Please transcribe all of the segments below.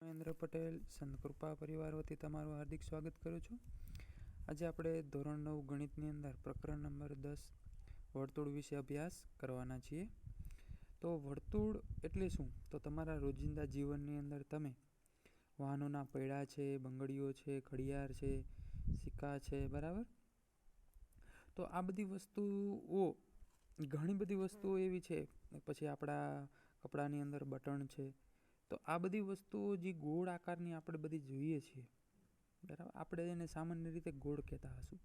મહેન્દ્ર પટેલ સંત કૃપા પરિવાર વતી તમારું હાર્દિક સ્વાગત કરું છું. આજે આપણે ધોરણ 9 ગણિતની અંદર પ્રકરણ નંબર 10 વર્તુળ વિશે અભ્યાસ કરવાના છીએ. તો વર્તુળ એટલે શું? તો તમારા રોજિંદા જીવનની અંદર તમે વાહનોના પૈડા છે, બંગડીઓ છે, ઘડિયાળ છે, સિક્કા છે, બરાબર. તો આ બધી વસ્તુઓ, ઘણી બધી વસ્તુઓ એવી છે. પછી આપણા કપડાની અંદર બટન છે. તો આ બધી વસ્તુઓ જે ગોળ આકારની આપણે બધી જોઈએ છીએ, બરાબર, આપણે એને સામાન્ય રીતે ગોળ કહેતા હશું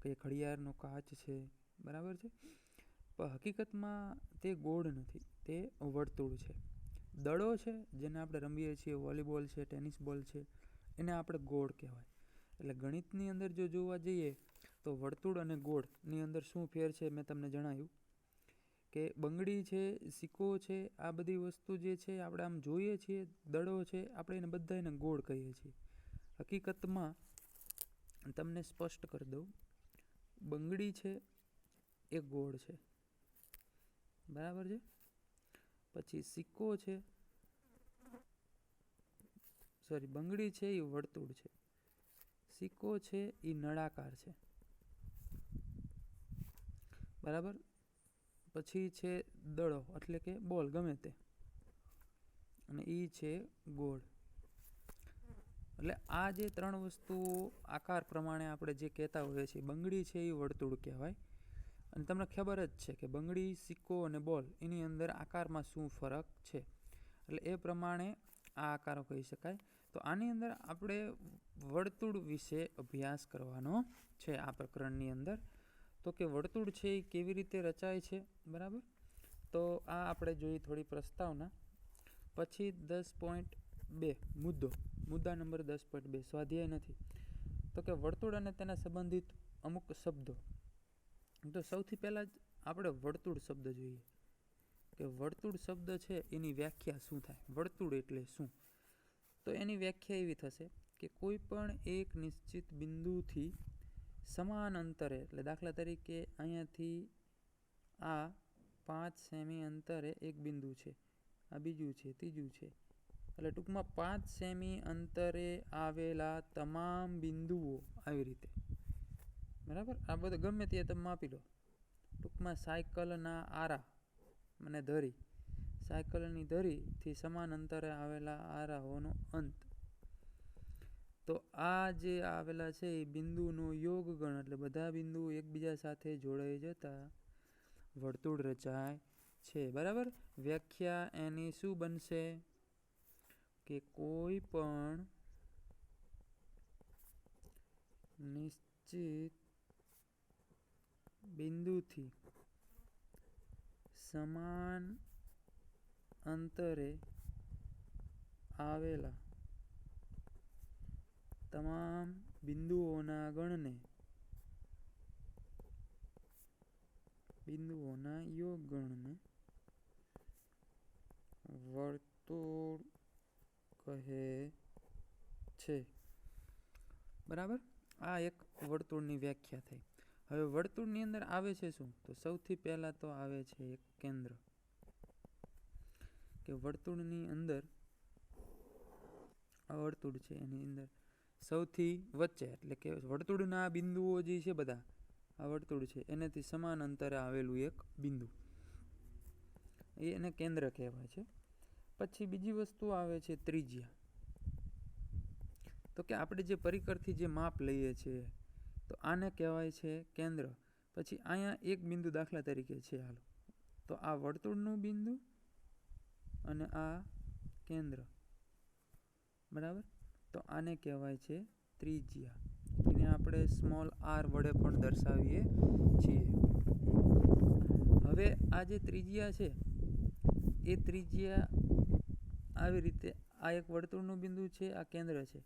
કે ઘડિયાળનો કાચ છે, બરાબર છે. પણ હકીકતમાં તે ગોળ નથી, તે વર્તુળ છે. દડો છે જેને આપણે રમીએ છીએ, વોલીબોલ છે, ટેનિસ બોલ છે, એને આપણે ગોળ કહેવાય. એટલે ગણિતની અંદર જો જોવા જઈએ તો વર્તુળ અને ગોળની અંદર શું ફેર છે મેં તમને જણાવ્યું કે બંગડી છે, સિક્કો છે, આ બધી વસ્તુ જે છે આપણે આમ જોઈએ છીએ, દડો છે, આપણે એને બધા એને ગોળ કહીએ છીએ. હકીકતમાં તમને સ્પષ્ટ કરી દઉં, બંગડી છે એ ગોળ છે, બરાબર છે. પછી સિક્કો છે, બંગડી છે એ વર્તુળ છે, સિક્કો છે એ નળાકાર છે, બરાબર. પછી છે દડો એટલે કે બોલ, ગમે તે, અને એ છે ગોળ. એટલે આ જે ત્રણ વસ્તુઓ આકાર પ્રમાણે આપણે જે કહેતા હોઈએ છીએ, બંગડી છે એ વર્તુળ કહેવાય. અને તમને ખબર જ છે કે બંગડી, સિક્કો અને બોલ એની અંદર આકારમાં શું ફરક છે. એટલે એ પ્રમાણે આ આકારો કહી શકાય. તો આની અંદર આપણે વર્તુળ વિશે અભ્યાસ કરવાનો છે આ પ્રકરણની અંદર. તો કે વર્તુળ છે એ કેવી રીતે રચાય છે, બરાબર. તો આ આપણે જોઈ થોડી પ્રસ્તાવના. પછી 10.2 મુદ્દા નંબર 10.2 સ્વાધ્યાય નથી. તો કે વર્તુળ અને તેના સંબંધિત અમુક શબ્દો. તો સૌથી પહેલાં જ આપણે વર્તુળ શબ્દ જોઈએ કે વર્તુળ શબ્દ છે એની વ્યાખ્યા શું થાય. વર્તુળ એટલે શું? તો એની વ્યાખ્યા એવી થશે કે કોઈ પણ એક નિશ્ચિત બિંદુથી સમાન અંતરે, એટલે દાખલા તરીકે અહીંયાથી આ 5 સેમી અંતરે એક બિંદુ છે, આ બીજું છે, ત્રીજું છે. એટલે ટૂંકમાં 5 સેમી અંતરે આવેલા તમામ બિંદુઓ આવી રીતે, બરાબર. આ બધું ગમે તે તમે માપી લો. ટૂંકમાં સાયકલના આરા અને ધરી, સાયકલની ધરીથી સમાન અંતરે આવેલા આરાઓનો અંત. તો આ જે આવેલા છે એ બિંદુનો યોગગણ, એટલે બધા બિંદુઓ એકબીજા સાથે જોડાઈ જતા વર્તુળ રચાય છે, બરાબર. વ્યાખ્યા એની શું બનશે કે કોઈ પણ નિશ્ચિત બિંદુથી સમાન અંતરે આવેલા તમામ બિંદુઓના યોગગણને વર્તુળ કહે છે, બરાબર. આ એક વર્તુળની વ્યાખ્યા થઈ. હવે વર્તુળની અંદર આવે છે શું? તો સૌથી પહેલા તો આવે છે એક કેન્દ્ર. કે વર્તુળની અંદર આ વર્તુળ છે એની અંદર સૌથી વચ્ચે, એટલે કે વર્તુળના બિંદુઓ જે છે બધા, આ વર્તુળ છે એનાથી સમાન અંતરે આવેલું એક બિંદુ, એને કેન્દ્ર કહેવાય છે. પછી બીજી વસ્તુ આવે છે ત્રિજ્યા. તો કે આપણે જે પરિકરથી જે માપ લઈએ છીએ તો આને કહેવાય છે કેન્દ્ર. પછી અહીંયા એક બિંદુ દાખલા તરીકે છે, હાલો, તો આ વર્તુળનું બિંદુ અને આ કેન્દ્ર, બરાબર. તો આને કહેવાય છે ત્રિજ્યા. એને આપણે સ્મોલ r વડે પણ દર્શાવીએ છીએ. હવે આ જે ત્રિજ્યા છે એ ત્રિજ્યા આવી રીતે, આ એક વર્તુળનું બિંદુ છે, આ કેન્દ્ર છે,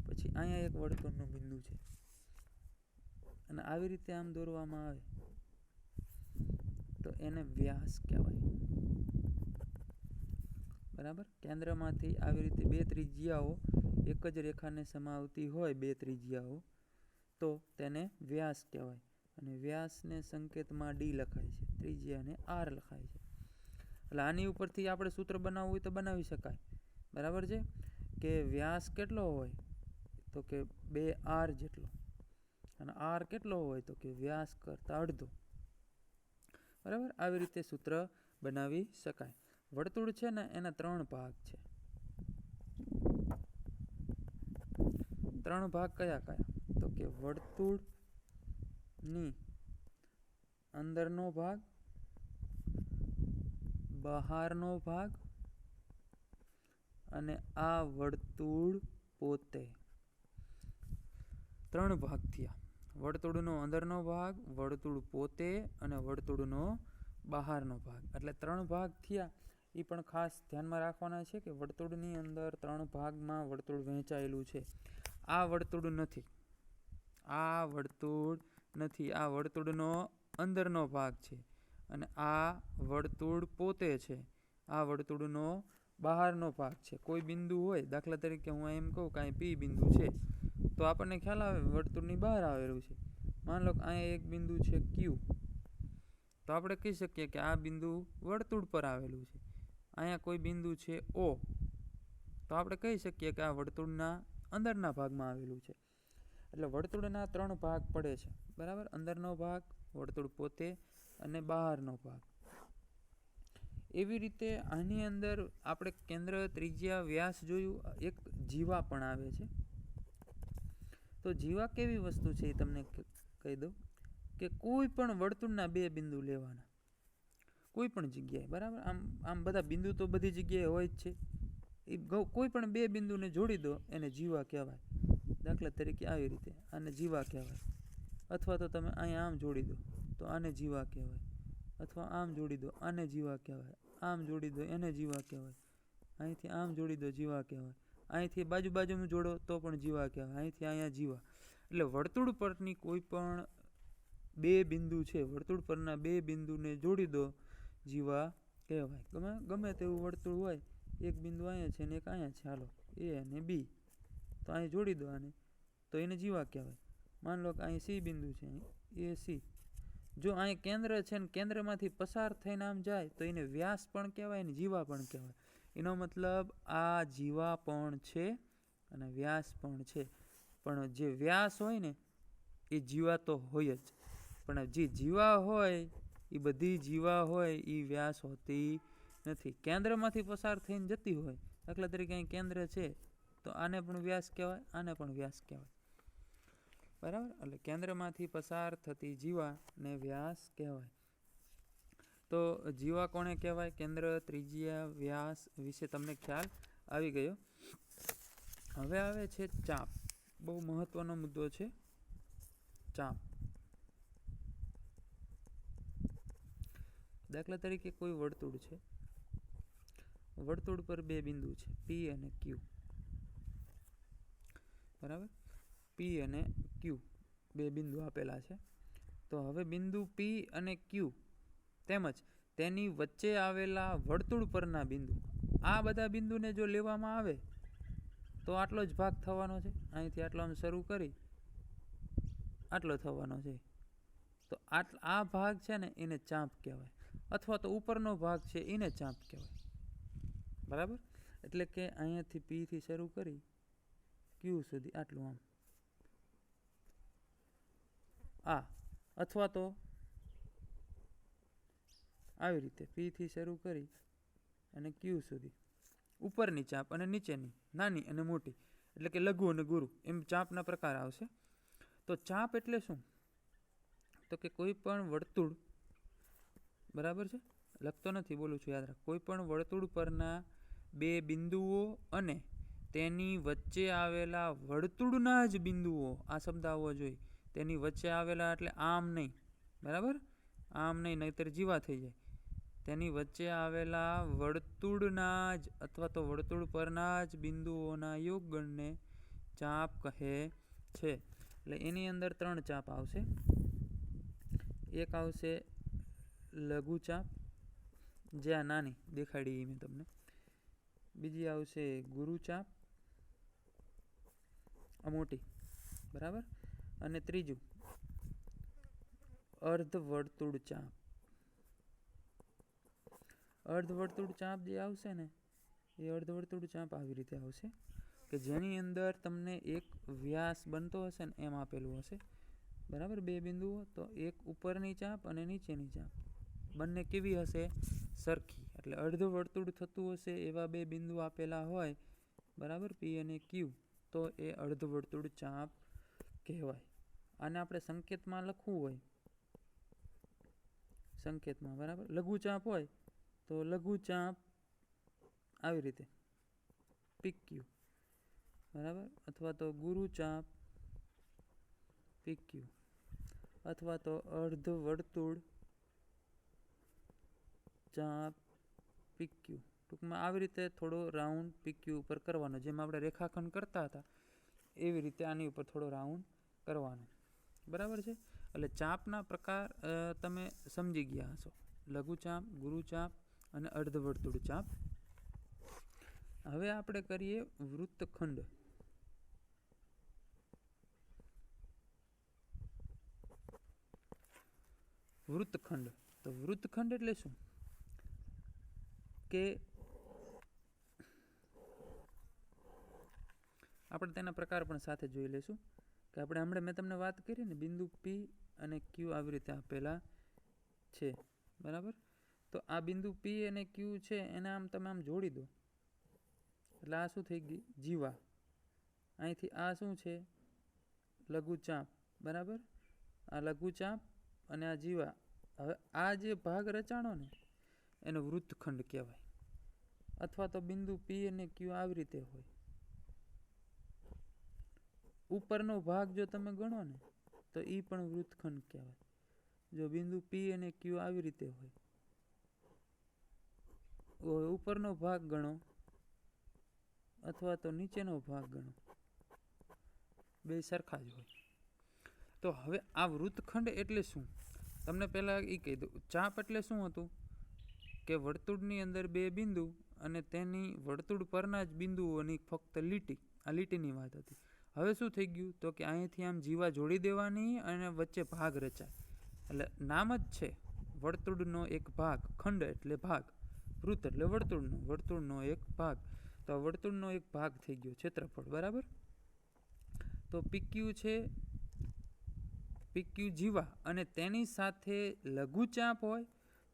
પછી અહીંયા એક વર્તુળનું બિંદુ છે, અને આવી રીતે આમ દોરવામાં આવે તો એને વ્યાસ કહેવાય, બરાબર. કેન્દ્રમાંથી આવી રીતે બે ત્રિજ્યાઓ એક જ રેખાને સમાવતી હોય, બે ત્રિજ્યાઓ, તો તેને વ્યાસ કહેવાય. અને વ્યાસને સંકેતમાં d લખાય છે, ત્રિજ્યાને r લખાય છે. એટલે આની ઉપરથી આપણે સૂત્ર બનાવવું હોય તો બનાવી શકાય, બરાબર છે. કે વ્યાસ કેટલો હોય, તો કે 2r જેટલો, અને r કેટલો હોય, તો કે વ્યાસ કરતાં અડધો. બરાબર, આવી રીતે સૂત્ર બનાવી શકાય. વર્તુળ છે ને એના 3 ભાગ છે. 3 ભાગ કયા કયા, તો કે વર્તુળની અંદરનો ભાગ, બહારનો ભાગ અને આ વર્તુળ પોતે. 3 ભાગ થયા. વર્તુળનો અંદરનો ભાગ, વર્તુળ પોતે અને વર્તુળનો બહારનો ભાગ. એટલે 3 ભાગ થયા. એ પણ ખાસ ધ્યાનમાં રાખવાના છે કે વર્તુળની અંદર 3 ભાગમાં વર્તુળ વહેંચાયેલું છે. આ વર્તુળ નથી, આ વર્તુળ નથી, આ વર્તુળનો અંદરનો ભાગ છે, અને આ વર્તુળ પોતે છે, આ વર્તુળનો બહારનો ભાગ છે. કોઈ બિંદુ હોય, દાખલા તરીકે હું એમ કહું કે અહીં પી બિંદુ છે, તો આપણને ખ્યાલ આવે વર્તુળની બહાર આવેલું છે. માન લો કે અહીંયા એક બિંદુ છે ક્યુ, તો આપણે કહી શકીએ કે આ બિંદુ વર્તુળ પર આવેલું છે. અહીંયા કોઈ બિંદુ છે ઓ, તો આપણે કહી શકીએ કે આ વર્તુળના અંદરના ભાગમાં આવેલું છે. એટલે વર્તુળના 3 ભાગ પડે છે. બરાબર, અંદરનો ભાગ, વર્તુળ પોતે અને બહારનો ભાગ. એવી રીતે આની અંદર આપણે કેન્દ્ર, ત્રિજ્યા, વ્યાસ જોયું. એક જીવા પણ આવે છે. તો જીવા કેવી વસ્તુ છે એ તમને કહી દઉં કે કોઈ પણ વર્તુળના 2 બિંદુ લેવાના, કોઈ પણ જગ્યાએ. બરાબર, આમ બધા બિંદુ તો બધી જગ્યાએ હોય જ છે. એ કોઈ પણ 2 બિંદુને જોડી દો, એને જીવા કહેવાય. દાખલા તરીકે આવી રીતે આને જીવા કહેવાય. અથવા તો તમે અહીંયા આમ જોડી દો તો આને જીવા કહેવાય. અથવા આમ જોડી દો, આને જીવા કહેવાય. આમ જોડી દો, એને જીવા કહેવાય. અહીંથી આમ જોડી દો, જીવા કહેવાય. અહીંથી બાજુમાં જોડો તો પણ જીવા કહેવાય. અહીંથી અહીંયા જીવા. એટલે વર્તુળ પરની કોઈ પણ 2 બિંદુ છે, વર્તુળ પરના 2 બિંદુને જોડી દો, જીવા કહેવાય. ગમે તેવું વર્તુળ હોય, એક બિંદુ અહીંયા છે ને એક અહીંયા છે, હાલો એ અને બી, તો અહીં જોડી દો આને, તો એને જીવા કહેવાય. માન લો કે અહીં સી બિંદુ છે, એ સી. જો અહીં કેન્દ્ર છે ને કેન્દ્રમાંથી પસાર થઈને આમ જાય, તો એને વ્યાસ પણ કહેવાય ને જીવા પણ કહેવાય. એનો મતલબ આ જીવા પણ છે અને વ્યાસ પણ છે. પણ જે વ્યાસ હોય ને એ જીવા તો હોય જ, પણ જે જીવા હોય એ બધી જીવા હોય એ વ્યાસ હોતી નથી. કેન્દ્રમાંથી પસાર થઈને જતી હોય. દાખલા તરીકે અહીં કેન્દ્ર છે, તો આને પણ વ્યાસ કહેવાય, આને પણ વ્યાસ કહેવાય. બરાબર, એટલે કેન્દ્રમાંથી પસાર થતી જીવાને વ્યાસ કહેવાય. તો જીવા કોને કહેવાય? કેન્દ્ર, ત્રિજ્યા, વ્યાસ વિશે તમને ખ્યાલ આવી ગયો. હવે આવે છે ચાપ. બહુ મહત્વનો મુદ્દો છે ચાપ. દાખલા તરીકે કોઈ વર્તુળ છે, વર્તુળ પર 2 બિંદુ છે, પી અને ક્યુ. બરાબર, પી અને ક્યુ 2 બિંદુ આપેલા છે. તો હવે બિંદુ પી અને ક્યુ તેમજ તેની વચ્ચે આવેલા વર્તુળ પરના બિંદુ, આ બધા બિંદુને જો લેવામાં આવે તો આટલો જ ભાગ થવાનો છે. અહીંથી આટલો આમ શરૂ કરી આટલો થવાનો છે. તો આ ભાગ છે ને એને ચાપ કહેવાય. અથવા તો ઉપરનો ભાગ છે એને ચાપ કહેવાય. બરાબર, એટલે કે અહીંયાથી પી થી શરૂ કરી ક્યુ સુધી આટલું આમ આ, અથવા તો આવી રીતે પી થી શરૂ કરી અને ક્યુ સુધી ઉપરની ચાપ અને નીચેની, નાની અને મોટી, એટલે કે લઘુ અને ગુરુ, એમ ચાપના પ્રકાર આવશે. તો ચાપ એટલે શું? તો કે કોઈ પણ વર્તુળ, બરાબર છે, લખતો નથી, બોલું છું, યાદ રાખ. કોઈ પણ વર્તુળ પરના 2 બિંદુઓ અને તેની વચ્ચે આવેલા વર્તુળના જ બિંદુઓ, આ શબ્દ આવવો જોઈએ. તેની વચ્ચે આવેલા એટલે આમ નહીં, બરાબર, આમ નહીં, નહીતર જીવા થઈ જાય. તેની વચ્ચે આવેલા વર્તુળના જ અથવા તો વર્તુળ પરના જ બિંદુઓના યોગગણને ચાપ કહે છે. એટલે એની અંદર 3 ચાપ આવશે. એક આવશે લઘુ ચાપ, જે આ નાની દેખાડી મેં તમને. બીજી આવશે ગુરુ ચાપ, આ મોટી, બરાબર. અને ત્રીજું અર્ધવર્તુળ ચાપ. અર્ધવર્તુળ ચાપ જે આવશે ને, એ અર્ધવર્તુળ ચાપ આવી રીતે આવશે. કે જેની અંદર તમને એક વ્યાસ બનતો હશે ને એમ આપેલું હશે, બરાબર. બે બિંદુઓ, તો એક ઉપરની ચાપ અને નીચેની ચાપ બંને કેવી હશે? સરખી. એટલે અર્ધ વર્તુળ થતું હશે એવા બે બિંદુ આપેલા હોય, બરાબર, પી અને ક્યુ, તો એ અર્ધ વર્તુળ ચાપ કહેવાય. આને આપણે સંકેતમાં લખવું હોય, સંકેતમાં, બરાબર, લઘુ ચાપ હોય તો લઘુ ચાપ આવી રીતે PQ, બરાબર, અથવા તો ગુરુ ચાપ PQ, અથવા તો અર્ધ વર્તુળ ચાપ PQ. ટૂંકમાં આવી રીતે થોડો રાઉન્ડ PQ ઉપર કરવાનો, જેમ આપણે રેખાખંડ કરતા હતા એવી રીતે આની ઉપર થોડો રાઉન્ડ કરવાનો, બરાબર છે. એટલે ચાપના પ્રકાર તમે સમજી ગયા હશો, લઘુ ચાપ, ગુરુ ચાપ અને અર્ધવર્તુળ ચાપ. હવે આપણે કરીએ વૃત્તખંડ. વૃત્તખંડ, તો વૃત્તખંડ એટલે શું? કે આપણે તેના પ્રકાર પણ સાથે જોઈ લઈશું. કે આપણે હમણાં મેં તમને વાત કરી ને, બિંદુ P અને Q આવી રીતે આપેલા છે, બરાબર. તો આ બિંદુ P અને Q છે એને આમ તમે આમ જોડી દો, એટલે આ શું થઈ ગઈ? જીવા. અહીંથી આ શું છે? લઘુ ચાપ, બરાબર. આ લઘુ ચાપ અને આ જીવા. હવે આ જે ભાગ રચાણો ને એનો વૃત્તખંડ કહેવાય. અથવા તો બિંદુ P અને Q આવી રીતે હોય, ઉપરનો ભાગ જો તમે ગણો ને તો એ પણ વૃત્તખંડ કહેવાય. જો બિંદુ P અને Q આવી રીતે હોય, ઉપરનો ભાગ ગણો અથવા તો નીચેનો ભાગ ગણો, બે સરખા જ હોય. તો હવે આ વૃત્તખંડ એટલે શું? તમને પહેલા એ કહી દઉં. ચાપ એટલે શું હતું? કે વર્તુળની અંદર બે બિંદુ અને તેની વર્તુળ પરના જ બિંદુઓની ફક્ત લીટી, આ લીટીની વાત હતી. હવે શું થઈ ગયું? તો કે અહીંથી આમ જીવા જોડી દેવાની અને વચ્ચે ભાગ રચાય. એટલે નામ જ છે વર્તુળનો એક ભાગ, ખંડ એટલે ભાગ, વૃત્ત એટલે વર્તુળનો એક ભાગ. તો વર્તુળનો એક ભાગ થઈ ગયો ક્ષેત્રફળ, બરાબર. તો PQ છે, PQ જીવા અને તેની સાથે લઘુ ચાપ હોય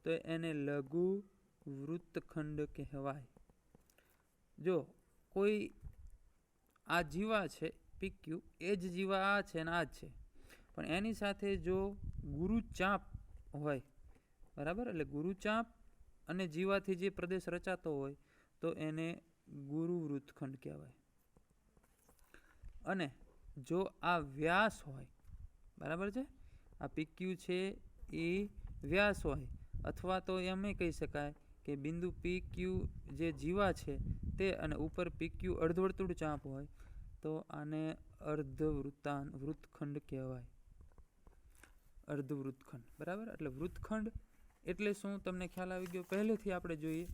તો એને લઘુ વૃત્તખંડ કહેવાય. જો કોઈ આ જીવા છે PQ, એ જ જીવા આ છે અને આ જ છે, પણ એની સાથે જો ગુરુ ચાપ હોય, બરાબર, એટલે ગુરુ ચાપ અને જીવાથી જે પ્રદેશ રચાતો હોય તો એને ગુરુ વૃત્તખંડ કહેવાય. અને જો આ વ્યાસ હોય, બરાબર છે, આ PQ છે એ વ્યાસ હોય, અથવા તો એમ કહી શકાય કે બિંદુ PQ જે જીવા છે તે અને ઉપર PQ અર્ધવર્તુળ ચાપ હોય તો આને વૃત્તખંડ કહેવાય. અર્ધવૃત્તખંડ, બરાબર. એટલે વૃત્તખંડ એટલે શું તમને ખ્યાલ આવી ગયો? પહેલેથી આપણે જોઈએ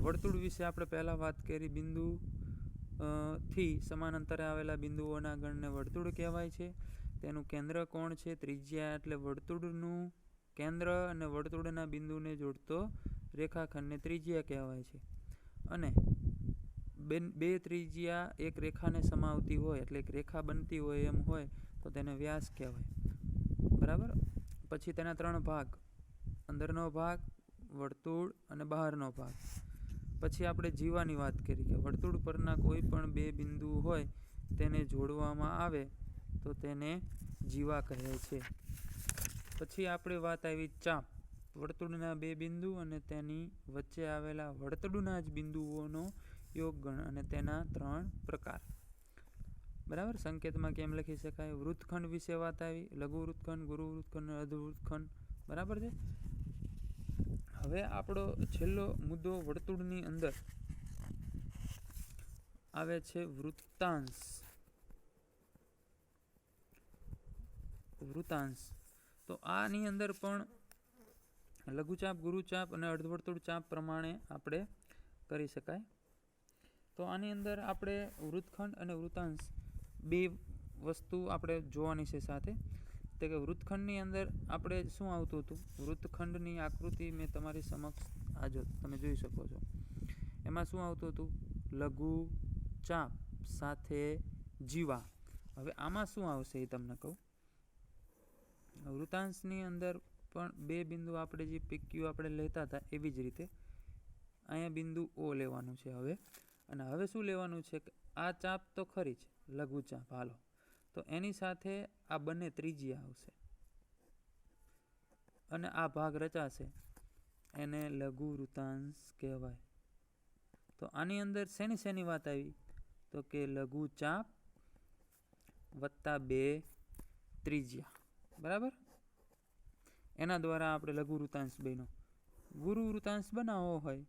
વર્તુળ વિશે. આપણે પહેલા વાત કરી, બિંદુ થી સમાનાંતરે આવેલા બિંદુઓના ગણને વર્તુળ કહેવાય છે. તેનું કેન્દ્ર કોણ છે? ત્રિજ્યા. એટલે વર્તુળનું કેન્દ્ર અને વર્તુળના બિંદુને જોડતો રેખાખંડને ત્રિજ્યા કહેવાય છે. અને બે ત્રિજ્યા એક રેખાને સમાવતી હોય, એટલે એક રેખા બનતી હોય એમ હોય તો તેને વ્યાસ કહેવાય, બરાબર. પછી તેના ત્રણ ભાગ, અંદરનો ભાગ, વર્તુળ અને બહારનો ભાગ. પછી આપણે જીવાની વાત કરી કે વર્તુળ પરના કોઈ પણ બે બિંદુ હોય તેને જોડવામાં આવે તો તેને જીવા કહે છે. પછી આપણે વાત આવી ચાપ, વર્તુળના બે બિંદુ અને તેની વચ્ચે આવેલા વર્તુળના જ બિંદુઓનો યોગગણ અને તેના ત્રણ પ્રકાર, બરાબર. સંકેતમાં કેમ લખી શકાય? વૃત્તખંડ વિશે વાત આવી, લઘુ વૃત્તખંડ, ગુરુ વૃત્તખંડ, અર્ધવૃત્તખંડ, બરાબર છે. હવે આપણો છેલ્લો મુદ્દો વર્તુળની અંદર આવે છે વૃત્તાંશ. વૃત્તાંશ, તો આની અંદર પણ લઘુચાપ, ગુરુચાપ અને અર્ધવર્તુળ ચાપ પ્રમાણે આપણે કરી શકાય. તો આની અંદર આપણે વૃત્તખંડ અને વૃત્તાંશ બે વસ્તુ આપણે જોવાની છે સાથે. તો કે વૃત્તખંડની અંદર આપણે શું આવતું હતું? વૃત્તખંડની આકૃતિ મેં તમારી સમક્ષ આજો તમે જોઈ શકો છો. એમાં શું આવતું હતું? લઘુ ચાપ સાથે જીવા. હવે આમાં શું આવશે એ તમને કહું. વૃતાંશની અંદર પણ બે બિંદુ આપણે જે PQ આપણે લેતા હતા એવી જ રીતે અહીંયા બિંદુ O લેવાનું છે હવે. અને હવે શું લેવાનું છે કે આ ચાપ તો ખરી જ લઘુ ચાપ, હાલો તો એની સાથે આ બંને ત્રિજ્યા આવશે અને આ ભાગ રચાશે, એને લઘુ વૃતાંશ કહેવાય. તો આની અંદર શેની વાત આવી તો કે લઘુ ચાપ વત્તા 2 ત્રિજ્યા, બરાબર. એના દ્વારા આપણે લઘુ વૃતાંશ બન્યો. ગુરુ વૃતાંશ બનાવવો હોય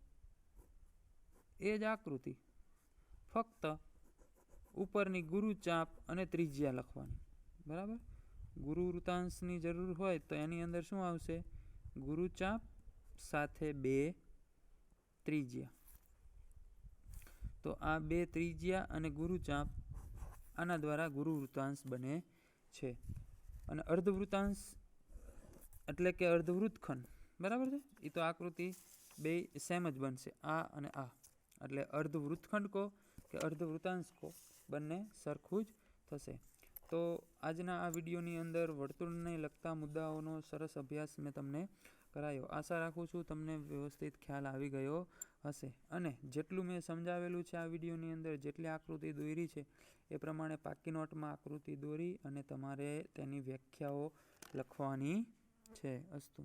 એ જ આકૃતિ, ફક્ત ઉપરની ગુરુ ચાપ અને ત્રિજ્યા લખવાની, બરાબર. ગુરુ વૃતાંશની જરૂર હોય તો એની અંદર શું આવશે, ગુરુ ચાપ સાથે 2 ત્રિજ્યા. તો આ 2 ત્રિજ્યા અને ગુરુ ચાપ આના દ્વારા ગુરુ વૃતાંશ બને છે. અને અર્ધવૃતાંશ એટલે કે અર્ધવૃત્તખંડ, બરાબર છે. એ તો આકૃતિ બે સેમ જ બનશે, આ અને આ. એટલે અર્ધવૃત્તખંડ કહો કે અર્ધવૃતાંશ કહો, બંને સરખું જ થશે. તો આજના આ વિડીયોની અંદર વર્તુળને લગતા મુદ્દાઓનો સરસ અભ્યાસ મેં તમને કરાયો. આશા રાખું છું તમને વ્યવસ્થિત ખ્યાલ આવી ગયો હશે. અને જેટલું મેં સમજાવેલું છે આ વિડીયોની અંદર, જેટલી આકૃતિ દોરી છે એ પ્રમાણે પાકી નોટમાં આકૃતિ દોરી અને તમારે તેની વ્યાખ્યાઓ લખવાની છે. અસ્તુ.